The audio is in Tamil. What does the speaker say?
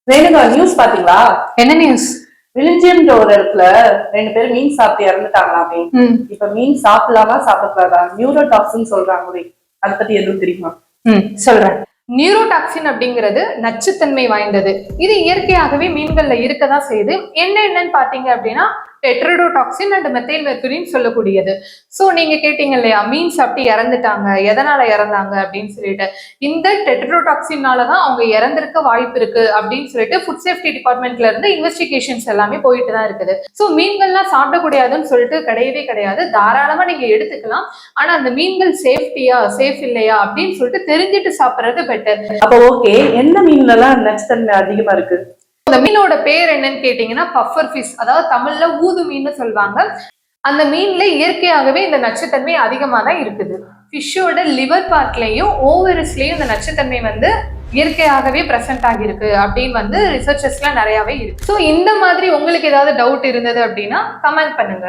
வேணுங்க நியூஸ் பாத்தீங்களா? என்ன நியூஸ்? விழுஞ்சின்ற ஒரு இடத்துல 2 பேரும் மீன் சாப்பிட்டு இறந்துட்டாங்களாமே. இப்ப மீன் சாப்பிடலாமா சாப்பிடக்கூடாதா? நியூரோடாக்சின் சொல்றாங்களே, அதை பத்தி எதுவும் தெரியுமா? சொல்றேன். நியூரோடாக்சின் அப்படிங்கிறது நச்சுத்தன்மை வாய்ந்தது. இது இயற்கையாகவே மீன்கள்ல இருக்கதான் செய்யுது. என்னன்னு பாத்தீங்க அப்படின்னா டெட்ரடோடாக்சின் அண்ட் மெத்தைல் மெர்குரின்னு சொல்லக்கூடியது. சோ நீங்க கேட்டீங்க இல்லையா, மீன் சாப்பிட்டு இறந்துட்டாங்க, எதனால இறந்தாங்க அப்படின்னு சொல்லிட்டு. இந்த டெட்ரடோடாக்சினாலதான் அவங்க இறந்திருக்க வாய்ப்பு இருக்கு அப்படின்னு சொல்லிட்டு ஃபுட் சேஃப்டி டிபார்ட்மெண்ட்ல இருந்து இன்வெஸ்டிகேஷன்ஸ் எல்லாமே போயிட்டு தான் இருக்குது. சோ மீன்கள்லாம் சாப்பிடக்கூடாதுன்னு சொல்லிட்டு கிடையவே கிடையாது. தாராளமா நீங்க எடுத்துக்கலாம். ஆனா அந்த மீன்கள் சேஃப் இல்லையா அப்படின்னு சொல்லிட்டு தெரிஞ்சுட்டு சாப்பிடுறது பெட்டர். அப்ப ஓகே, எந்த மீன்ல எல்லாம் நச்சுத்தன்மை அதிகமா இருக்கு? அந்த மீனோட பேர் என்னன்னு கேட்டீங்கன்னா பஃபர் ஃபிஷ், அதாவது தமிழ்ல ஊது மீன் சொல்லுவாங்க. அந்த மீன்ல இயற்கையாகவே இந்த நச்சுத்தன்மை அதிகமா தான் இருக்குது. ஃபிஷ்ஷோட லிவர் பார்ட்லயும் ஓவரிஸ்லயும் இந்த நச்சுத்தன்மை இயற்கையாகவே பிரசன்ட் ஆகிருக்கு அப்படின்னு ரிசர்ச்சஸ்லாம் நிறையவே இருக்கு. ஸோ இந்த மாதிரி உங்களுக்கு ஏதாவது டவுட் இருந்தது அப்படின்னா கமெண்ட் பண்ணுங்க.